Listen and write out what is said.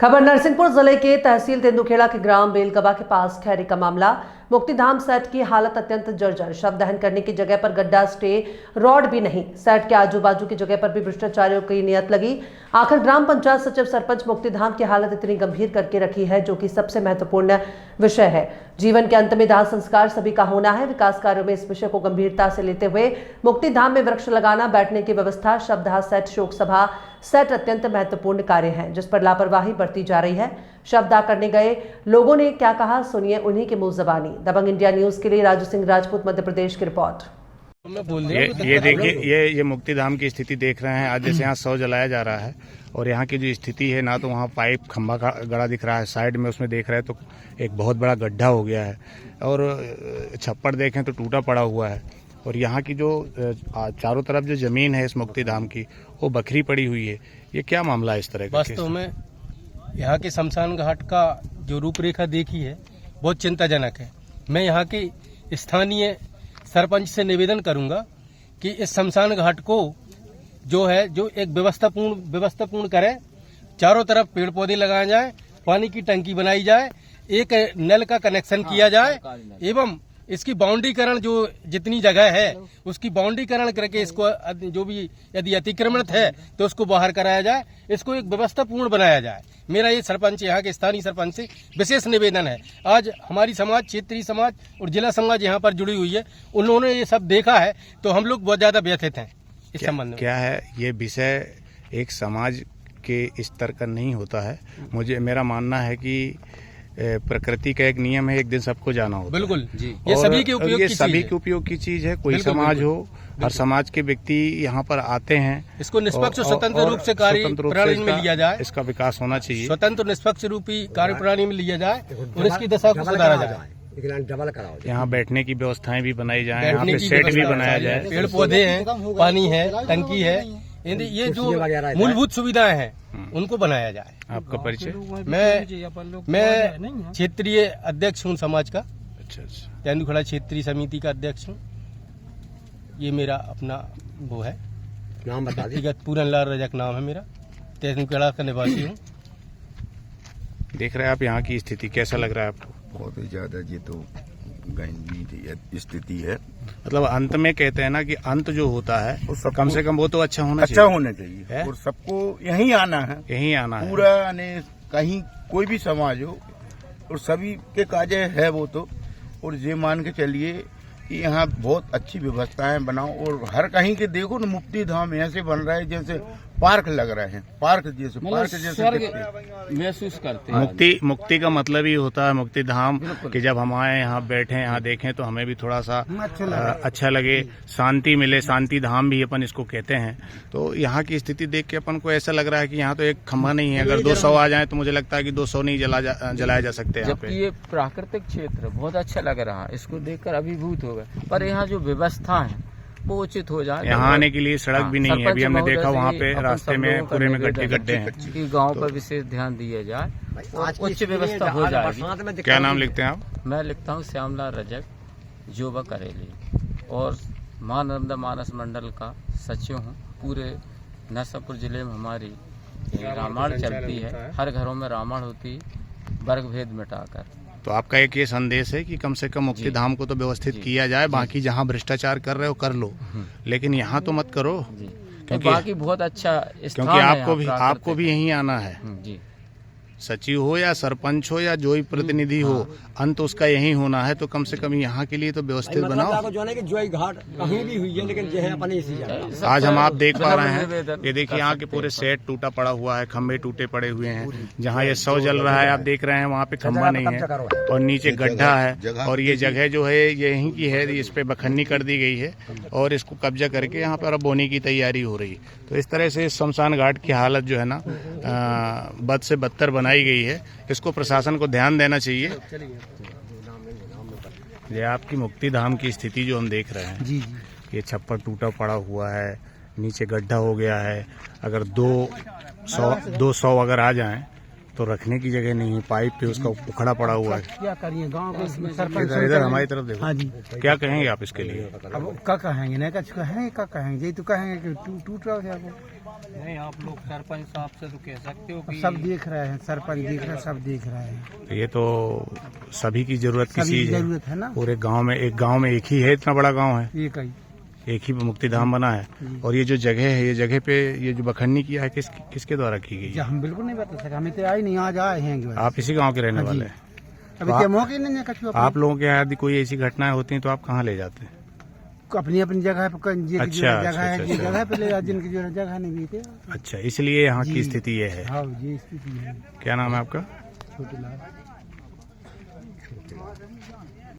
खबर नरसिंहपुर जिले के तहसील तेंदुखेड़ा के ग्राम बेलगवा के पास खैरी का मामला। मुक्तिधाम सेट की हालत अत्यंत जर्जर। शव दहन करने की जगह पर गड्ढा स्टे रॉड भी नहीं। सेट के आजू बाजू की जगह पर भी भ्रष्टाचारियों की नियत लगी। आखिर ग्राम पंचायत सचिव सरपंच मुक्तिधाम की हालत इतनी गंभीर करके रखी है, जो कि सबसे महत्वपूर्ण विषय है। जीवन के अंत में दाह संस्कार सभी का होना है। विकास कार्यों में इस विषय को गंभीरता से लेते हुए मुक्तिधाम में वृक्ष लगाना, बैठने की व्यवस्था, शवदाह सेट, शोक सभा सेट अत्यंत महत्वपूर्ण कार्य हैं, जिस पर लापरवाही बरती जा रही है। शवदाह करने गए लोगों ने क्या कहा, सुनिए उन्हीं के मुंह ज़बानी। दबंग इंडिया न्यूज के लिए राजू सिंह राजपूत, मध्य प्रदेश की रिपोर्ट। ये देखिए, ये मुक्तिधाम की स्थिति देख रहे हैं। आज जैसे यहाँ शव जलाया जा रहा है और यहाँ की जो स्थिति है ना, तो वहाँ पाइप खंभा का गड़ा दिख रहा है, साइड में उसमें देख रहे हैं तो एक बहुत बड़ा गड्ढा हो गया है और छप्पर देखें तो टूटा पड़ा हुआ है। और यहाँ की जो चारों तरफ जो जमीन है इस मुक्तिधाम की, वो बखरी पड़ी हुई है। ये क्या मामला है इस तरह का? वास्तव में यहाँ के शमशान घाट का जो रूपरेखा देखी है बहुत चिंताजनक है। मैं यहाँ के स्थानीय सरपंच से निवेदन करूंगा कि इस शमशान घाट को जो एक व्यवस्थापूर्ण करे। चारों तरफ पेड़ पौधे लगाए जाए, पानी की टंकी बनाई जाए, एक नल का कनेक्शन किया जाए एवं इसकी बाउंड्रीकरण जो जितनी जगह है उसकी बाउंड्रीकरण करके इसको जो भी यदि अतिक्रमण है तो उसको बाहर कराया जाए, इसको एक व्यवस्थापूर्ण बनाया जाए। मेरा ये सरपंच, यहाँ के स्थानीय सरपंच से विशेष निवेदन है। आज हमारी समाज, क्षेत्रीय समाज और जिला समाज यहाँ पर जुड़ी हुई है, उन्होंने ये सब देखा है तो हम लोग बहुत ज्यादा व्यथित हैं इस संबंध में। क्या है ये विषय एक समाज के स्तर का नहीं होता है। मेरा मानना है कि प्रकृति का एक नियम है, एक दिन सबको जाना होता है। बिल्कुल जी, ये सभी के उपयोग की चीज है। कोई समाज हो, हर समाज के व्यक्ति यहाँ पर आते हैं। इसको निष्पक्ष और स्वतंत्र रूप से कार्यप्रणाली में लिया जाए। इसका विकास होना चाहिए, स्वतंत्र निष्पक्ष रूपी कार्यप्रणाली में लिया जाए और इसकी दशा को सुधारा जाए। यहाँ बैठने की व्यवस्थाएं भी बनाई जाए, यहाँ पे सेट भी बनाया जाए, पेड़ पौधे हैं, पानी है, टंकी है, ये जो मूलभूत सुविधाएं हैं उनको बनाया जाए। आपका परिचय? मैं क्षेत्रीय अध्यक्ष हूँ समाज का। अच्छा। तेंदुखेड़ा क्षेत्रीय समिति का अध्यक्ष हूँ। ये मेरा अपना वो है, नाम बता दीजिए। व्यक्तिगत पूरनलाल रजक नाम है मेरा, तेंदुखेड़ा का निवासी हूँ। देख रहे हैं आप यहाँ की स्थिति, कैसा लग रहा है आपको? बहुत ही ज्यादा ये तो गंभीर स्थिति है। मतलब अंत में कहते हैं ना कि अंत जो होता है कम से कम वो तो अच्छा होना चाहिए और सबको यहीं आना है, पूरा कहीं कोई भी समाज हो और सभी के काजे है वो तो। और ये मान के चलिए कि यहाँ बहुत अच्छी व्यवस्थाएं बनाओ और हर कहीं के देखो ना, मुक्तिधाम ऐसे बन रहा है जैसे पार्क लग रहे हैं, पार्क जैसे महसूस करते हैं। मुक्ति का मतलब ही होता है मुक्तिधाम कि जब हम आए यहाँ बैठे, यहाँ देखें तो हमें भी थोड़ा सा अच्छा लगे, शांति मिले। शांति धाम भी अपन इसको कहते हैं। तो यहाँ की स्थिति देख के अपन को ऐसा लग रहा है कि यहाँ तो एक खंभा नहीं है। अगर 200 आ जाए तो मुझे लगता है कि 200 नहीं जलाया जा सकते। जबकि ये प्राकृतिक क्षेत्र बहुत अच्छा लग रहा है, इसको देखकर अभिभूत हो गए। पर यहाँ जो व्यवस्था है वो उचित हो जाए। यहाँ आने के लिए सड़क भी नहीं है। अभी हमने देखा वहाँ पे रास्ते में पूरे में गड्ढे हैं। कि गांव पर विशेष ध्यान दिया जाए, उच्च व्यवस्था हो जाएगी। क्या नाम लिखते हैं आप? मैं लिखता हूँ श्यामलाल रजक, जोबा करेली, और मां नर्मदा मानस मंडल का सचिव हूँ। पूरे नरसिंहपुर जिले में हमारी रामायण चलती है, हर घरों में रामायण होती है, वर्ग भेद मिटाकर। तो आपका एक ये संदेश है कि कम से कम मुक्तिधाम को तो व्यवस्थित किया जाए। बाकी जहाँ भ्रष्टाचार कर रहे हो कर लो, लेकिन यहाँ तो मत करो, क्योंकि बाकी बहुत अच्छा स्थान क्योंकि है। आपको भी यहीं आना है। जी, सचिव हो या सरपंच हो या जो भी प्रतिनिधि हो, अंत उसका यही होना है। तो कम से कम यहाँ के लिए तो व्यवस्थित बनाओ। घाट कहीं भी हुई है, लेकिन आज हम आप देख पा रहे हैं, ये देखिए यहाँ के पूरे सेट टूटा पड़ा हुआ है, खंभे टूटे पड़े हुए हैं। जहाँ ये शव जल रहा है आप देख रहे हैं, वहाँ पे खंभा नहीं है और नीचे गड्ढा है। और ये जगह जो है यहीं की है, इस पे बखन्नी कर दी गई है और इसको कब्जा करके यहाँ पर अब बोने की तैयारी हो रही है। तो इस तरह से शमशान घाट की हालत जो है ना, बद से बदतर बनाई गई है। इसको प्रशासन को ध्यान देना चाहिए। ये आपकी मुक्तिधाम की स्थिति जो हम देख रहे हैं, ये छप्पर टूटा पड़ा हुआ है, नीचे गड्ढा हो गया है। अगर 200 अगर आ जाएं तो रखने की जगह नहीं है, पाइप पे उसका उखड़ा पड़ा हुआ है। क्या करिए गांव के सरपंच इधर हमारी तरफ देखो। हाँ जी, क्या कहेंगे आप इसके लिए? अब क्या कहेंगे, नहीं कुछ कहेंगे, क्या कहेंगे, यही तो कहेंगे कि टूट रहा है वो। नहीं, आप लोग सरपंच साहब से तो कह सकते हो कि सब देख रहे हैं, सरपंच देख रहे हैं, सब देख रहे हैं, तो ये तो सभी की जरूरत की सभी की चीज है। जरूरत है ना। पूरे गांव में एक ही है, इतना बड़ा गांव है, ये कही एक ही मुक्तिधाम बना है। और ये जो जगह है, ये जगह पे ये जो बखन्नी किया है, किसके द्वारा की गई है? हम बिल्कुल नहीं बता सकते, हमें तो आई नहीं, आज आए हैं। आप इसी गांव के रहने हाँ जी। वाले हैं? अभी क्या मौके नहीं है कछु आप लोगों के यहाँ यदि कोई ऐसी घटनाएं होती हैं तो आप कहाँ ले जाते हैं? अपनी अपनी जगह पे अच्छा, जगह है, अच्छा, जिस अच्छा। जगह पे ले जाते, जिनकी जो जगह नहीं देते। अच्छा, इसलिए यहाँ की जी। स्थिति ये है। हाँ जी, स्थिति है। क्या नाम है आपका? छोटे लाल।